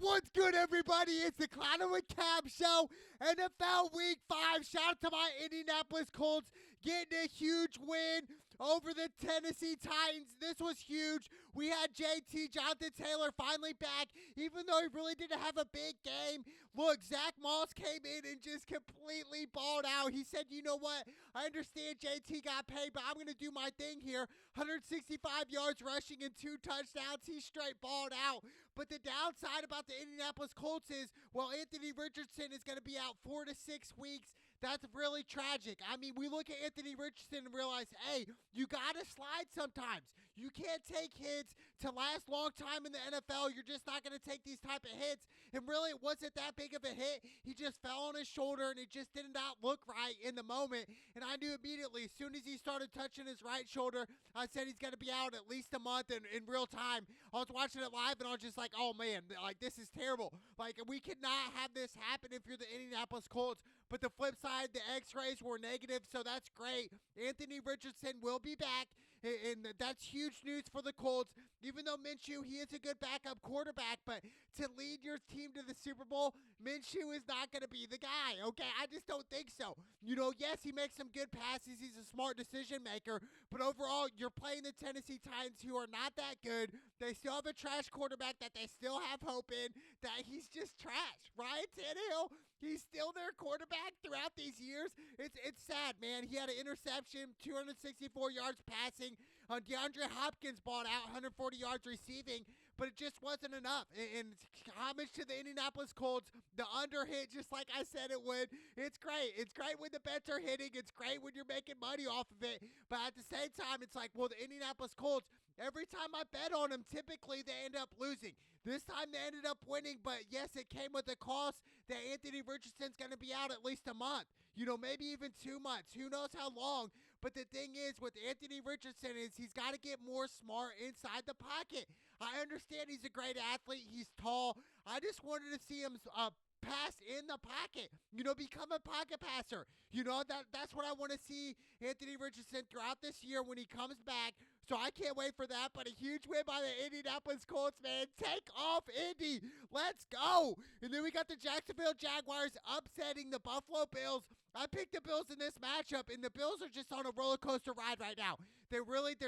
What's good, everybody? It's the Clown with Cab Show, NFL Week 5. Shout out to my Indianapolis Colts getting a huge win over the Tennessee Titans. This was huge. We had JT, Jonathan Taylor, finally back, even though he really didn't have a big game. Look, Zach Moss came in and just completely balled out. He said, you know what? I understand JT got paid, but I'm going to do my thing here. 165 yards rushing and 2 touchdowns. He straight balled out. But the downside about the Indianapolis Colts is, well, Anthony Richardson is going to be out 4 to 6 weeks. That's really tragic. I mean, we look at Anthony Richardson and realize, hey, you got to slide sometimes. You can't take hits to last long time in the NFL. You're just not going to take these type of hits. And really, it wasn't that big of a hit. He just fell on his shoulder, and it just did not look right in the moment. And I knew immediately, as soon as he started touching his right shoulder, I said he's going to be out at least a month in real time. I was watching it live, and I was just like, oh, man, like, this is terrible. Like, we could not have this happen if you're the Indianapolis Colts. But the flip side, the x-rays were negative, so that's great. Anthony Richardson will be back, and that's huge news for the Colts. Even though Minshew, he is a good backup quarterback, but to lead your team to the Super Bowl, Minshew is not going to be the guy, okay? I just don't think so. You know, yes, he makes some good passes. He's a smart decision maker, but overall, you're playing the Tennessee Titans, who are not that good. They still have a trash quarterback that they still have hope in, that he's just trash. Ryan Tannehill, he's still their quarterback throughout these years. It's sad, man. He had an interception, 264 yards passing. DeAndre Hopkins balled out 140 yards receiving, but it just wasn't enough. And homage to the Indianapolis Colts. The under hit, just like I said it would. It's great. It's great when the bets are hitting. It's great when you're making money off of it. But at the same time, it's like, well, the Indianapolis Colts, every time I bet on them, typically they end up losing. This time they ended up winning, but yes, it came with a cost that Anthony Richardson's going to be out at least a month. You know, maybe even 2 months. Who knows how long? But the thing is, with Anthony Richardson, is he's got to get more smart inside the pocket. I understand he's a great athlete. He's tall. I just wanted to see him pass in the pocket, you know, become a pocket passer. You know, that's what I want to see Anthony Richardson throughout this year when he comes back. So I can't wait for that. But a huge win by the Indianapolis Colts, man. Take off, Indy. Let's go. And then we got the Jacksonville Jaguars upsetting the Buffalo Bills. I picked the Bills in this matchup, and the Bills are just on a roller coaster ride right now. Their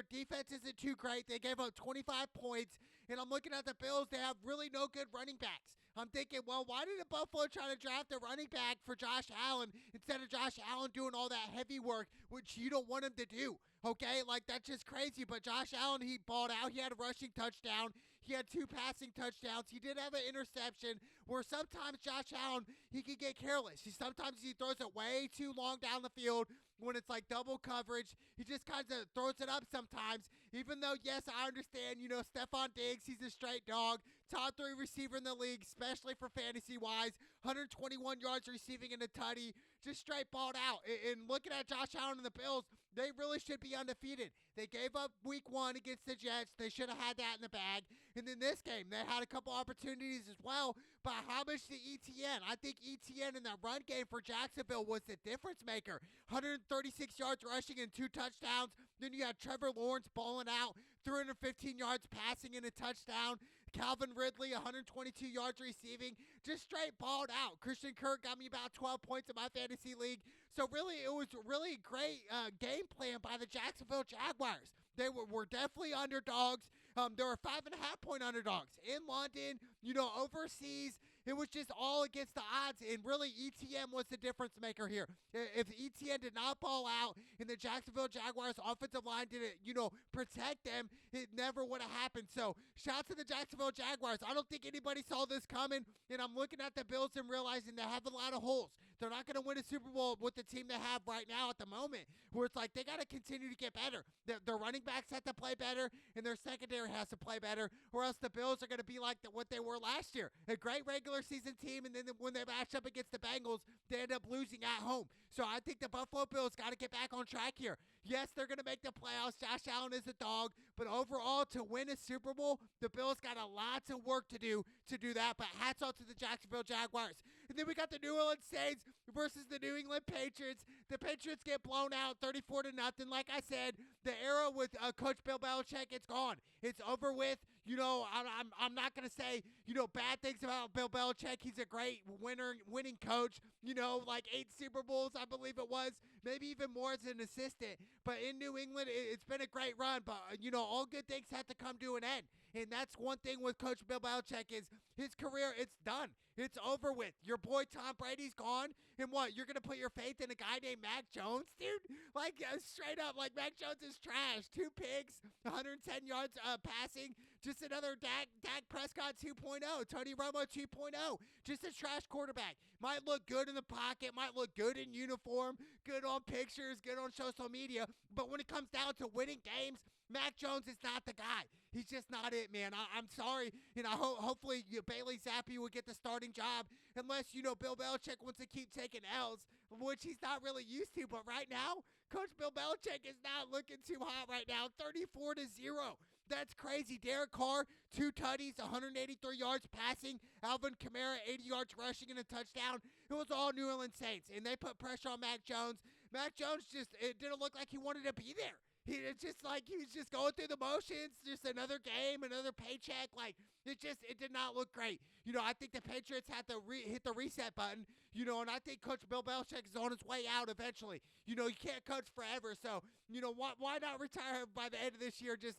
defense isn't too great. They gave up 25 points, and I'm looking at the Bills. They have really no good running backs. I'm thinking, well, why did the Buffalo try to draft a running back for Josh Allen instead of Josh Allen doing all that heavy work, which you don't want him to do? Okay, like, that's just crazy. But Josh Allen, he balled out. He had a rushing touchdown. He had 2 passing touchdowns. He did have an interception where sometimes Josh Allen, he can get careless. Sometimes he throws it way too long down the field when it's like double coverage. He just kind of throws it up sometimes. Even though, yes, I understand, you know, Stephon Diggs, he's a straight dog. Top 3 receiver in the league, especially for fantasy-wise. 121 yards receiving in a tutty. Just straight balled out. And looking at Josh Allen and the Bills, they really should be undefeated. They gave up week 1 against the Jets. They should have had that in the bag. And then this game, they had a couple opportunities as well. But how much to ETN? I think ETN in that run game for Jacksonville was the difference maker. 136 yards rushing and 2 touchdowns. Then you had Trevor Lawrence balling out, 315 yards passing and a touchdown. Calvin Ridley, 122 yards receiving. Just straight balled out. Christian Kirk got me about 12 points in my fantasy league. So really, it was really great game plan by the Jacksonville Jaguars. They were definitely underdogs. They were 5.5-point underdogs in London, you know, overseas. It was just all against the odds, and really ETN was the difference maker here. If ETN did not ball out and the Jacksonville Jaguars offensive line didn't, you know, protect them, it never would have happened. So shout out to the Jacksonville Jaguars. I don't think anybody saw this coming, and I'm looking at the Bills and realizing they have a lot of holes. They're not going to win a Super Bowl with the team they have right now at the moment, where it's like they got to continue to get better. Their running backs have to play better, and their secondary has to play better, or else the Bills are going to be like what they were last year. A great regular season team, and then when they match up against the Bengals, they end up losing at home. So I think the Buffalo Bills got to get back on track here. Yes, they're going to make the playoffs. Josh Allen is a dog, but overall, to win a Super Bowl, the Bills got a lot of work to do that, but hats off to the Jacksonville Jaguars. And then we got the New Orleans Saints versus the New England Patriots. The Patriots get blown out 34-0. Like I said, the era with Coach Bill Belichick, it's gone. It's over with. I'm not gonna say bad things about Bill Belichick. He's a great winning coach. Like 8 Super Bowls, I believe it was, maybe even more as an assistant. But in New England, it's been a great run. But all good things have to come to an end. And that's one thing with Coach Bill Belichick is his career, it's done. It's over with. Your boy Tom Brady's gone. And what, you're going to put your faith in a guy named Mac Jones, dude? Like, straight up, like, Mac Jones is trash. 2 picks, 110 yards passing. Just another Dak Prescott 2.0. Tony Romo 2.0. Just a trash quarterback. Might look good in the pocket, might look good in uniform, good on pictures, good on social media. But when it comes down to winning games, Mac Jones is not the guy. He's just not it, man. I'm sorry. Hopefully Bailey Zappi will get the starting job unless, Bill Belichick wants to keep taking L's, which he's not really used to. But right now, Coach Bill Belichick is not looking too hot right now. 34-0. That's crazy. Derek Carr, 2 tutties, 183 yards passing. Alvin Kamara, 80 yards rushing and a touchdown. It was all New Orleans Saints, and they put pressure on Mac Jones. Mac Jones it didn't look like he wanted to be there. It's just like he was just going through the motions, just another game, another paycheck. Like, it did not look great. I think the Patriots had to hit the reset button, and I think Coach Bill Belichick is on his way out eventually. You can't coach forever, so, why not retire by the end of this year? Just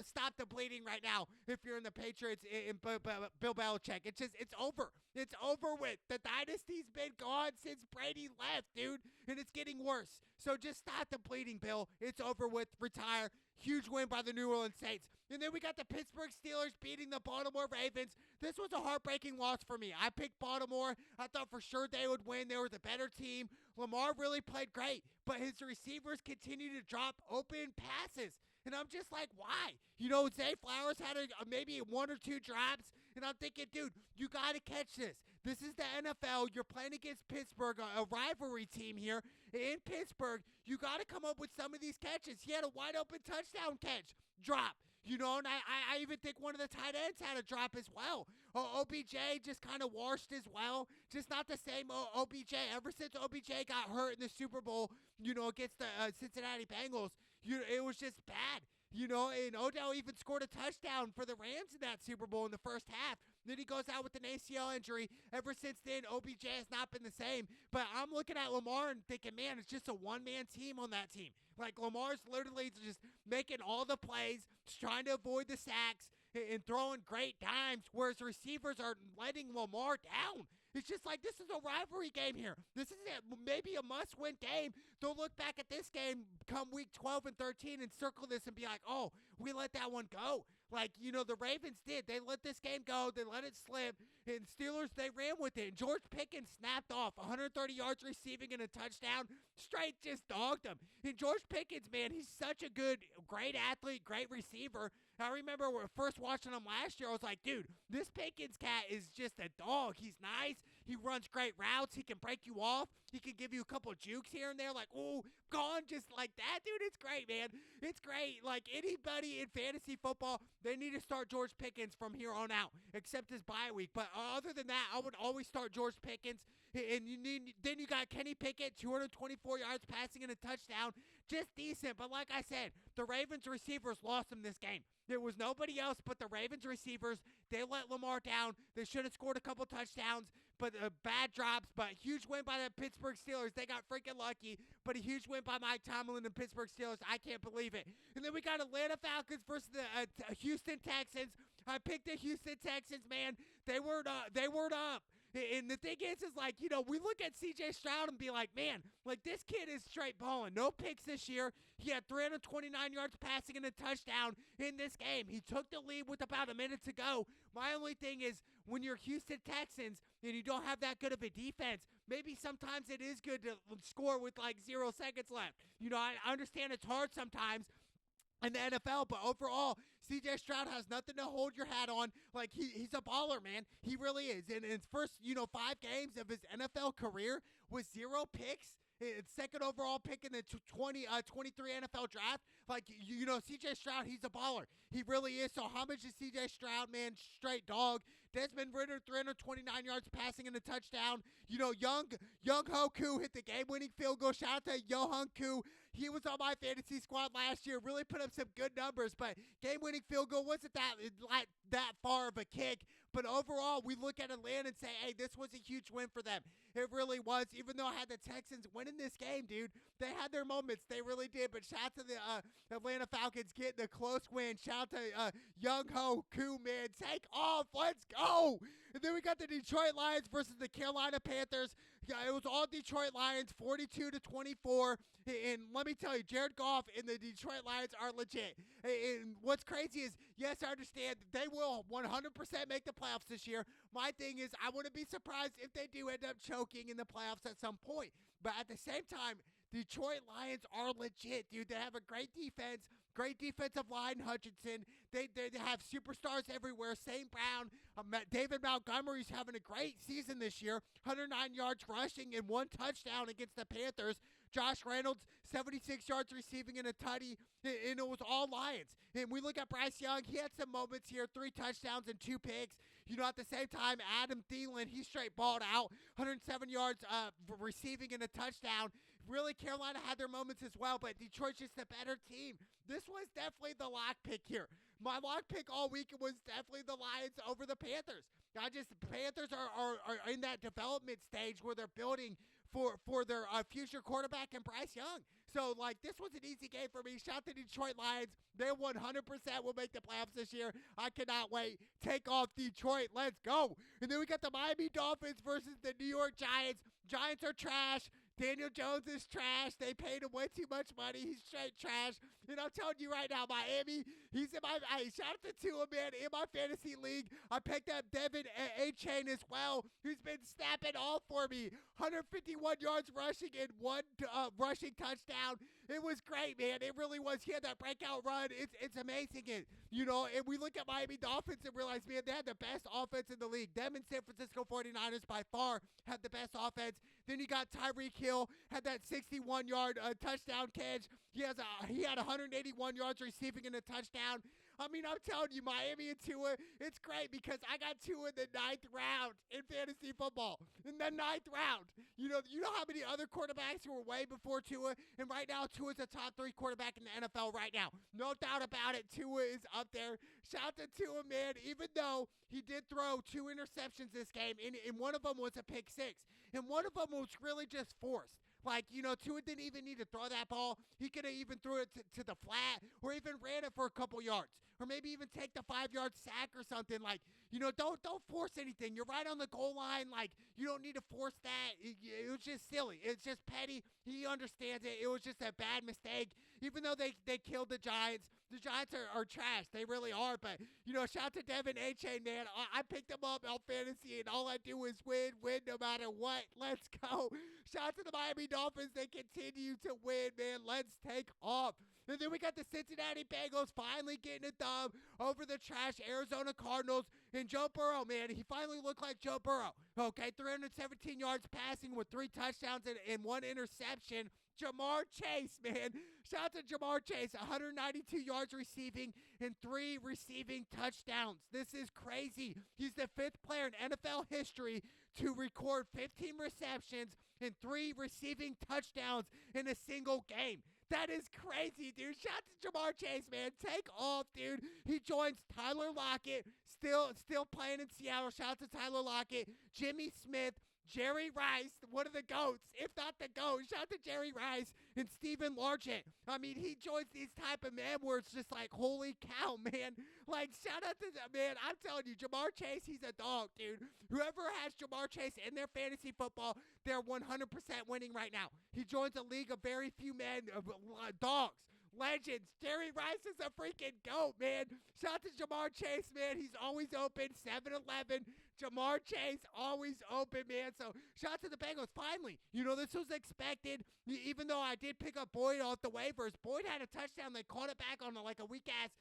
stop the bleeding right now if you're in the Patriots and Bill Belichick. It's over. It's over with. The dynasty's been gone since Brady left, dude, and it's getting worse. So just stop the bleeding, Bill. It's over with. Retire. Huge win by the New Orleans Saints. And then we got the Pittsburgh Steelers beating the Baltimore Ravens. This was a heartbreaking loss for me. I picked Baltimore. I thought for sure they would win. They were the better team. Lamar really played great, but his receivers continue to drop open passes. And I'm just like, why? Zay Flowers had maybe 1 or 2 drops, and I'm thinking, dude, you got to catch this. This is the NFL. You're playing against Pittsburgh, a rivalry team here in Pittsburgh. You got to come up with some of these catches. He had a wide-open touchdown catch. Drop. And I even think one of the tight ends had a drop as well. OBJ just kind of washed as well. Just not the same OBJ. Ever since OBJ got hurt in the Super Bowl, against the Cincinnati Bengals, it was just bad. And Odell even scored a touchdown for the Rams in that Super Bowl in the first half. Then he goes out with an ACL injury. Ever since then, OBJ has not been the same. But I'm looking at Lamar and thinking, man, it's just a one-man team on that team. Like, Lamar's literally just making all the plays, just trying to avoid the sacks and throwing great dimes, whereas receivers are letting Lamar down. It's just like, this is a rivalry game here. This is maybe a must-win game. They'll look back at this game come week 12 and 13 and circle this and be like, oh, we let that one go. Like, the Ravens did. They let this game go. They let it slip. And Steelers, they ran with it. And George Pickens snapped off 130 yards receiving and a touchdown. Straight just dogged him. And George Pickens, man, he's such a great athlete, great receiver. I remember when first watching him last year, I was like, dude, this Pickens cat is just a dog. He's nice. He runs great routes. He can break you off. He can give you a couple jukes here and there, like, ooh, gone just like that, dude. It's great, man. It's great. Like, anybody in fantasy football, they need to start George Pickens from here on out, except his bye week. But other than that, I would always start George Pickens. And then you got Kenny Pickett, 224 yards passing and a touchdown. Just decent. But like I said, the Ravens receivers lost him this game. There was nobody else but the Ravens receivers. They let Lamar down. They should have scored a couple touchdowns, but bad drops. But huge win by the Pittsburgh Steelers. They got freaking lucky, but a huge win by Mike Tomlin and Pittsburgh Steelers. I can't believe it. And then we got Atlanta Falcons versus the Houston Texans. I picked the Houston Texans, man. They weren't up. And the thing is like, we look at C.J. Stroud and be like, man, like, this kid is straight balling. No picks this year. He had 329 yards passing and a touchdown in this game. He took the lead with about a minute to go. My only thing is, when you're Houston Texans and you don't have that good of a defense, maybe sometimes it is good to score with like 0 seconds left. I understand it's hard sometimes in the NFL, but overall, C.J. Stroud has nothing to hold your hat on. Like, he's a baller, man. He really is. And his first, 5 games of his NFL career with 0 picks. It's second overall pick in the 23 NFL draft. Like, C.J. Stroud, he's a baller. He really is. So homage to C.J. Stroud, man. Straight dog. Desmond Ridder, 329 yards passing and a touchdown. Young Hoku hit the game-winning field goal. Shout out to Young Koo. He was on my fantasy squad last year, really put up some good numbers, but game-winning field goal wasn't that far of a kick. But overall, we look at Atlanta and say, hey, this was a huge win for them. It really was, even though I had the Texans winning this game, dude. They had their moments. They really did. But shout out to the Atlanta Falcons getting a close win. Shout out to Young Ho Koo, man. Take off. Let's go. And then we got the Detroit Lions versus the Carolina Panthers. Yeah, it was all Detroit Lions, 42-24. And let me tell you, Jared Goff and the Detroit Lions are legit. And what's crazy is, yes, I understand they will 100% make the playoffs this year. My thing is, I wouldn't be surprised if they do end up choking in the playoffs at some point. But at the same time, Detroit Lions are legit, dude. They have a great defense, great defensive line, Hutchinson. They have superstars everywhere. St. Brown, David Montgomery's having a great season this year. 109 yards rushing and 1 touchdown against the Panthers. Josh Reynolds, 76 yards receiving and a tutty, and it was all Lions. And we look at Bryce Young, he had some moments here, 3 touchdowns and 2 picks. You know, at the same time, Adam Thielen, he straight balled out, 107 yards receiving and a touchdown. Really, Carolina had their moments as well, but Detroit's just a better team. This was definitely the lock pick here. My lock pick all week was definitely the Lions over the Panthers. Panthers are in that development stage where they're building for their future quarterback and Bryce Young. So, this was an easy game for me. Shout to Detroit Lions. They 100% will make the playoffs this year. I cannot wait. Take off Detroit. Let's go. And then we got the Miami Dolphins versus the New York Giants. Giants are trash. Daniel Jones is trash. They paid him way too much money. He's straight trash. And I'm telling you right now, Miami, he's in my – shout out to Tua, man, in my fantasy league. I picked up Devin A-Chain as well, who's been snapping all for me. 151 yards rushing and 1 rushing touchdown. It was great, man. It really was. He had that breakout run. It's amazing. And we look at Miami Dolphins and realize, man, they had the best offense in the league. Them and San Francisco 49ers by far had the best offense. Then you got Tyreek Hill, had that 61-yard touchdown catch. He had 181 yards receiving and a touchdown. I mean, I'm telling you, Miami and Tua, it's great because I got Tua in the 9th round in fantasy football. In the 9th round. You know how many other quarterbacks who were way before Tua? And right now, Tua's a top 3 quarterback in the NFL right now. No doubt about it. Tua is up there. Shout to Tua, man. Even though he did throw 2 interceptions this game, and one of them was a pick 6. And one of them was really just forced. Tua didn't even need to throw that ball. He could have even threw it to the flat or even ran it for a couple yards or maybe even take the 5-yard sack or something. Don't force anything. You're right on the goal line. You don't need to force that. It was just silly. It's just petty. He understands it. It was just a bad mistake. Even though they killed the Giants are trash. They really are. But, shout to Devin A-Chain, man. I picked him up on fantasy, and all I do is win no matter what. Let's go. Shout to the Miami Dolphins. They continue to win, man. Let's take off. And then we got the Cincinnati Bengals finally getting it done over the trash Arizona Cardinals. And Joe Burrow, man, he finally looked like Joe Burrow. Okay, 317 yards passing with 3 touchdowns and 1 interception. Ja'Marr Chase, man. Shout out to Ja'Marr Chase, 192 yards receiving and 3 receiving touchdowns. This is crazy. He's the 5th player in NFL history to record 15 receptions and 3 receiving touchdowns in a single game. That is crazy, dude. Shout out to Ja'Marr Chase, man. Take off, dude. He joins Tyler Lockett, still playing in Seattle. Shout out to Tyler Lockett, Jimmy Smith, Jerry Rice, one of the GOATs, if not the GOAT. Shout out to Jerry Rice and Stephen Largent. I mean, he joins these type of men where it's just like, holy cow, man. Shout out to that, man. I'm telling you, Ja'Marr Chase, he's a dog, dude. Whoever has Ja'Marr Chase in their fantasy football, they're 100% winning right now. He joins a league of very few men, dogs. Legends. Jerry Rice is a freaking GOAT, man. Shout out to Ja'Marr Chase, man. He's always open. 7-Eleven. Ja'Marr Chase always open, man. So shout out to the Bengals. Finally, this was expected. Even though I did pick up Boyd off the waivers, Boyd had a touchdown. They caught it back on a weak-ass,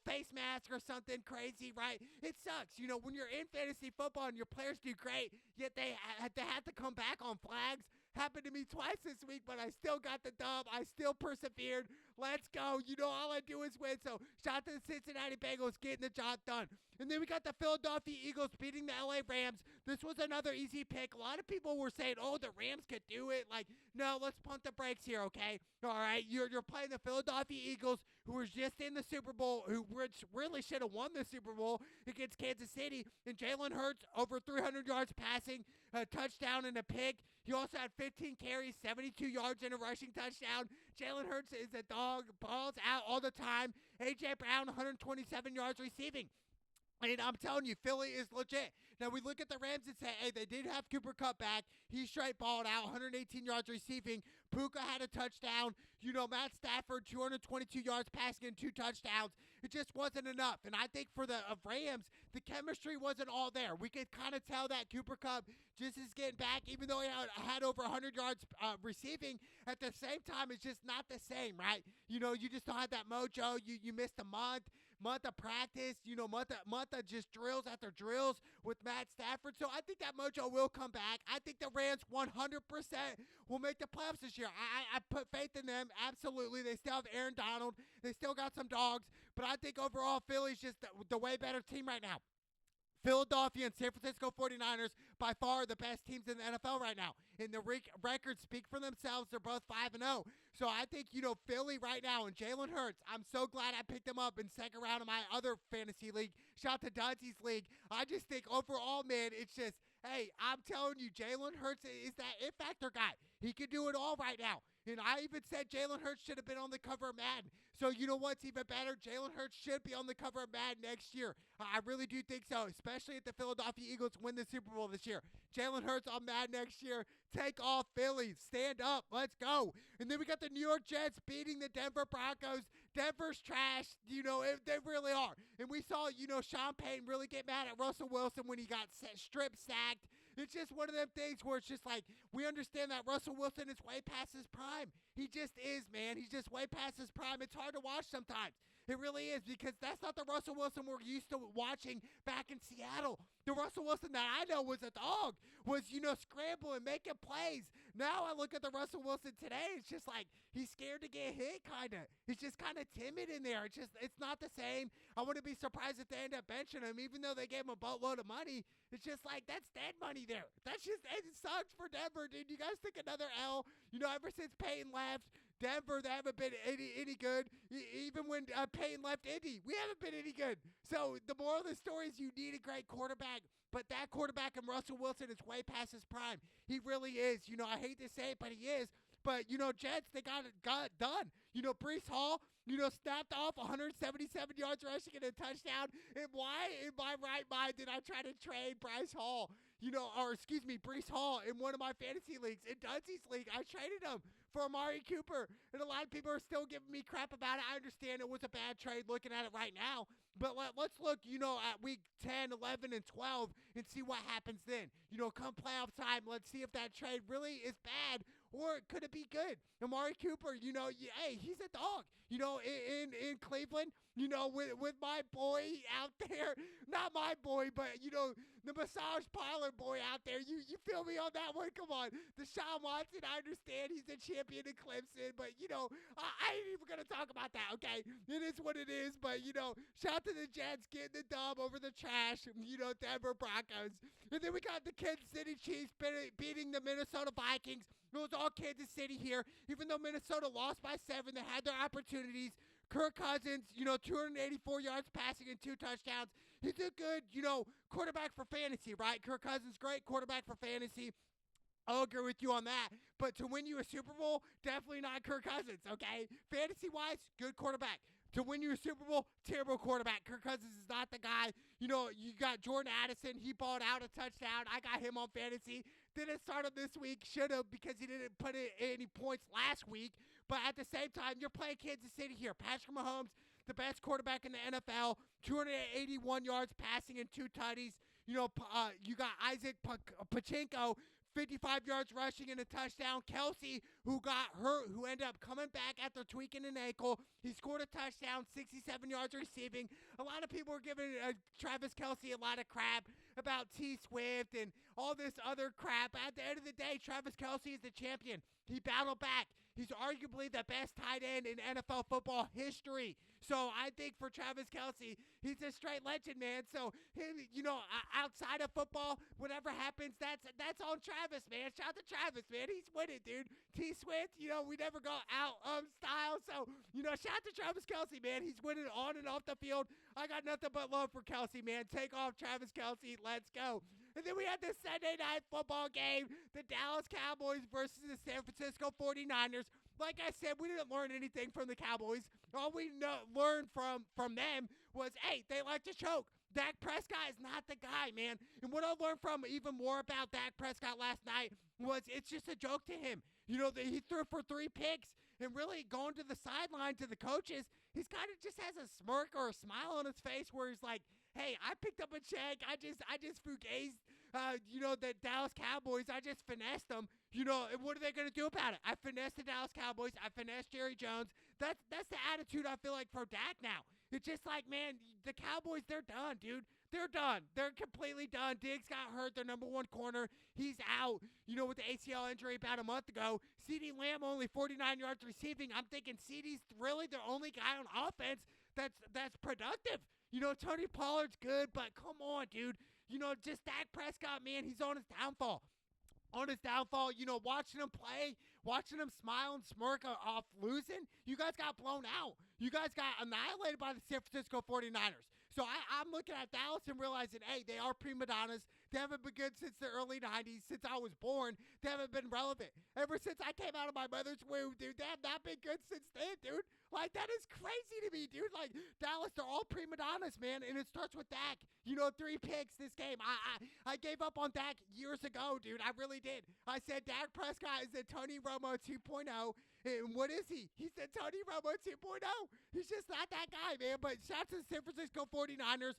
face mask or something crazy, right? It sucks. When you're in fantasy football and your players do great, yet they have to come back on flags. Happened to me twice this week, but I still got the dub. I still persevered. Let's go. You know, all I do is win. So shout out to the Cincinnati Bengals getting the job done. And then we got the Philadelphia Eagles beating the LA Rams. This was another easy pick. A lot of people were saying, oh, the Rams could do it. Like, no, let's pump the brakes here, okay? All right, you're playing the Philadelphia Eagles, who were just in the Super Bowl, who really should have won the Super Bowl against Kansas City. And Jalen Hurts, over 300 yards passing, a touchdown and a pick. He also had 15 carries, 72 yards, and a rushing touchdown. Jalen Hurts is a dog, balls out all the time. A.J. Brown, 127 yards receiving. And I'm telling you, Philly is legit. Now, we look at the Rams and say, hey, they did have Cooper Kupp back. He straight balled out, 118 yards receiving. Puka had a touchdown. You know, Matt Stafford, 222 yards passing and 2 touchdowns. It just wasn't enough. And I think for the Rams, the chemistry wasn't all there. We could kind of tell that Cooper Kupp just is getting back, even though he had over 100 yards receiving. At the same time, it's just not the same, right? You know, you just don't have that mojo. You missed a month of practice, you know, month of just drills after drills with Matt Stafford. So I think that mojo will come back. I think the Rams 100% will make the playoffs this year. I put faith in them, absolutely. They still have Aaron Donald. They still got some dogs. But I think overall Philly's just the way better team right now. Philadelphia and San Francisco 49ers, by far the best teams in the NFL right now. And the records speak for themselves. They're both 5-0. So I think, you know, Philly right now and Jalen Hurts, I'm so glad I picked him up in second round of my other fantasy league. Shout out to Dunsy's league. I just think overall, man, it's just, hey, I'm telling you, Jalen Hurts is that it factor guy. He can do it all right now. And I even said Jalen Hurts should have been on the cover of Madden. So you know what's even better? Jalen Hurts should be on the cover of Madden next year. I really do think so, especially if the Philadelphia Eagles win the Super Bowl this year. Jalen Hurts on Madden next year. Take off Philly. Stand up. Let's go. And then we got the New York Jets beating the Denver Broncos. Denver's trash. You know, they really are. And we saw, you know, Sean Payton really get mad at Russell Wilson when he got strip sacked. It's just one of them things where it's just like, we understand that Russell Wilson is way past his prime. He just is, man. He's just way past his prime. It's hard to watch sometimes. It really is, because that's not the Russell Wilson we're used to watching back in Seattle. The Russell Wilson that I know was a dog, was, you know, scrambling, making plays. Now I look at the Russell Wilson today, it's just like he's scared to get hit, kind of. He's just kind of timid in there. It's not the same. I wouldn't be surprised if they end up benching him, even though they gave him a boatload of money. It's just like, that's dead money there. That's just, it sucks for Denver, dude. You guys think another L? You know, ever since Payton left, Denver, they haven't been any good. Even when Payton left Indy, we haven't been any good. So the moral of the story is you need a great quarterback, but that quarterback in Russell Wilson is way past his prime. He really is. You know, I hate to say it, but he is. But, you know, Jets, they got it done. You know, Breece Hall, you know, snapped off 177 yards rushing and a touchdown. And why in my right mind did I try to trade Breece Hall? You know, or excuse me, Breece Hall in one of my fantasy leagues. In Dunsy's league, I traded him for Amari Cooper. And a lot of people are still giving me crap about it. I understand it was a bad trade looking at it right now. But let's look, you know, at week 10, 11, and 12 and see what happens then. You know, come playoff time, let's see if that trade really is bad or could it be good. Amari Cooper, you know, hey, he's a dog. You know, in Cleveland, you know, with my boy out there, not my boy, but, you know, the massage parlor boy out there. You feel me on that one? Come on. Deshaun Watson, I understand he's a champion in Clemson, but, you know, I ain't even going to talk about that, okay? It is what it is, but, you know, shout out to the Jets getting the dub over the trash, you know, Denver Broncos. And then we got the Kansas City Chiefs beating the Minnesota Vikings. It was all Kansas City here. Even though Minnesota lost by 7, they had their opportunities. Kirk Cousins, you know, 284 yards passing and 2 touchdowns. He's a good, you know, quarterback for fantasy, right? Kirk Cousins, great quarterback for fantasy. I'll agree with you on that. But to win you a Super Bowl, definitely not Kirk Cousins, okay? Fantasy-wise, good quarterback. To win you a Super Bowl, terrible quarterback. Kirk Cousins is not the guy. You know, you got Jordan Addison. He balled out a touchdown. I got him on fantasy. Didn't start him this week. Should have, because he didn't put in any points last week. But at the same time, you're playing Kansas City here. Patrick Mahomes, the best quarterback in the NFL. 281 yards passing and 2 tutties. You know, you got Isaac Pachenko, 55 yards rushing and a touchdown. Kelsey, who got hurt, who ended up coming back after tweaking an ankle. He scored a touchdown, 67 yards receiving. A lot of people were giving Travis Kelsey a lot of crap. about T Swift and all this other crap. At the end of the day, Travis Kelce is the champion. He battled back. He's arguably the best tight end in NFL football history. So I think for Travis Kelce, he's a straight legend, man. So him, outside of football, whatever happens, that's on Travis, man. Shout out to Travis, man. He's winning, dude. T Swift, we never go out of style. So, shout out to Travis Kelce, man. He's winning on and off the field. I got nothing but love for Kelce, man. Take off Travis Kelce. Let's go. And then we had this Sunday night football game, the Dallas Cowboys versus the San Francisco 49ers. Like I said, we didn't learn anything from the Cowboys. All we learned from them was, hey, they like to choke. Dak Prescott is not the guy, man. And what I learned from even more about Dak Prescott last night was it's just a joke to him. He threw for 3 picks, and really going to the sideline to the coaches, he's kind of just has a smirk or a smile on his face where he's like, hey, I picked up a check. I just fugazed, the Dallas Cowboys. I just finessed them. And what are they going to do about it? I finessed the Dallas Cowboys. I finessed Jerry Jones. That's the attitude I feel like for Dak now. It's just like, man, the Cowboys, they're done, dude. They're done. They're completely done. Diggs got hurt, their number 1 corner. He's out, with the ACL injury about a month ago. CeeDee Lamb only 49 yards receiving. I'm thinking CeeDee's really the only guy on offense that's productive. Tony Pollard's good, but come on, dude. Just Dak Prescott, man, he's on his downfall. Watching him play, watching him smile and smirk off losing, you guys got blown out. You guys got annihilated by the San Francisco 49ers. So I'm looking at Dallas and realizing, hey, they are prima donnas. They haven't been good since the early 90s. Since I was born, they haven't been relevant. Ever since I came out of my mother's womb, dude, they have not been good since then, dude. Like, that is crazy to me, dude. Like, Dallas, they're all prima donnas, man, and it starts with Dak. 3 picks this game. I gave up on Dak years ago, dude. I really did. I said Dak Prescott is a Tony Romo 2.0, and what is he? He's a Tony Romo 2.0. He's just not that guy, man. But shout out to the San Francisco 49ers.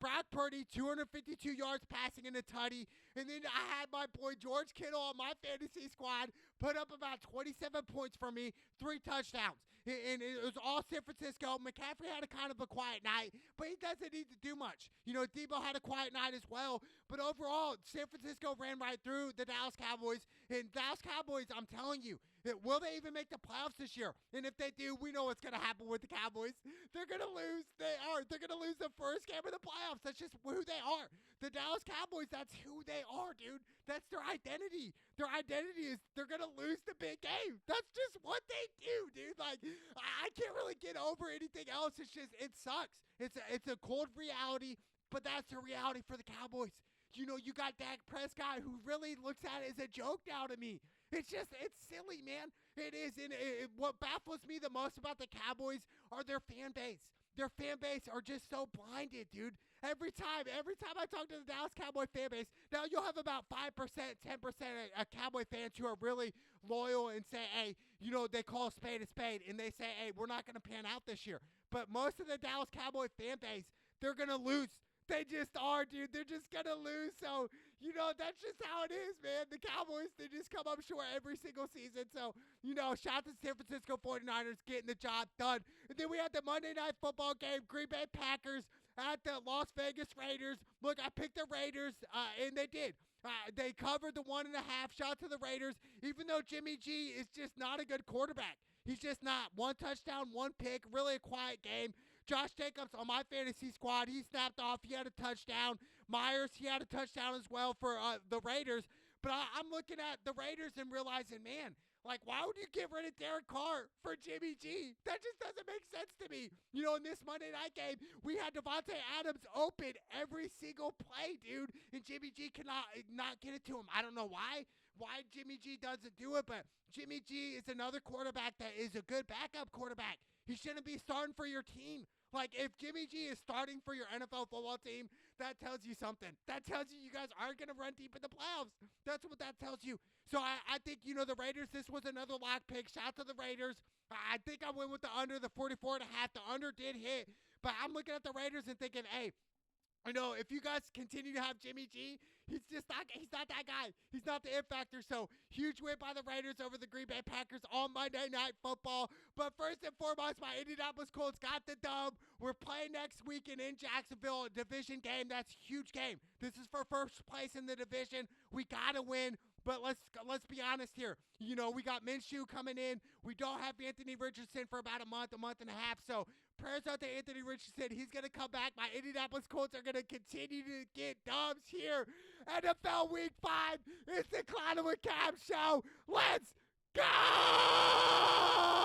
Brock Purdy, 252 yards passing in a tutty. And then I had my boy George Kittle on my fantasy squad put up about 27 points for me, 3 touchdowns. And it was all San Francisco. McCaffrey had a kind of a quiet night, but he doesn't need to do much. Debo had a quiet night as well. But overall, San Francisco ran right through the Dallas Cowboys. And Dallas Cowboys, I'm telling you, will they even make the playoffs this year? And if they do, we know what's going to happen with the Cowboys. They're going to lose. They're going to lose the first game of the playoffs. That's just who they are. The Dallas Cowboys, that's who they are, dude. That's their identity. Their identity is they're going to lose the big game. That's just what they do, dude. Like, I can't really get over anything else. It's just, it sucks. It's a cold reality, but that's the reality for the Cowboys. You got Dak Prescott, who really looks at it as a joke now to me. It's silly, man. It is. And what baffles me the most about the Cowboys are their fan base. Their fan base are just so blinded, dude. Every time I talk to the Dallas Cowboy fan base, now you'll have about 5%, 10% of Cowboy fans who are really loyal and say, hey, they call a spade, and they say, hey, we're not going to pan out this year. But most of the Dallas Cowboy fan base, they're going to lose. They just are, dude. They're just going to lose. So, that's just how it is, man. The Cowboys, they just come up short every single season. So, shout out to San Francisco 49ers getting the job done. And then we had the Monday Night Football game, Green Bay Packers at the Las Vegas Raiders. Look, I picked the Raiders, and they did. They covered the 1.5. Shout out to the Raiders, even though Jimmy G is just not a good quarterback. He's just not. 1 touchdown, 1 pick, really a quiet game. Josh Jacobs on my fantasy squad, he snapped off. He had a touchdown. Myers, he had a touchdown as well for the Raiders. But I'm looking at the Raiders and realizing, man, like, why would you get rid of Derek Carr for Jimmy G? That just doesn't make sense to me. In this Monday night game, we had Devontae Adams open every single play, dude, and Jimmy G cannot not get it to him. I don't know why Jimmy G doesn't do it, but Jimmy G is another quarterback that is a good backup quarterback. He shouldn't be starting for your team. Like, if Jimmy G is starting for your NFL football team, that tells you something. That tells you guys aren't going to run deep in the playoffs. That's what that tells you. So I think, the Raiders, this was another lock pick. Shout out to the Raiders. I think I went with the under, the 44.5. The under did hit. But I'm looking at the Raiders and thinking, hey, I know if you guys continue to have Jimmy G, he's not that guy. He's not the it factor. So huge win by the Raiders over the Green Bay Packers on Monday Night Football. But first and foremost, my Indianapolis Colts got the dub. We're playing next weekend in Jacksonville, a division game. That's a huge game. This is for first place in the division. We gotta win. But let's be honest here. You know, we got Minshew coming in. We don't have Anthony Richardson for about a month and a half. So prayers out to Anthony Richardson. He's going to come back. My Indianapolis Colts are going to continue to get dubs here. NFL Week 5. It's the Clown with Cam Show. Let's go!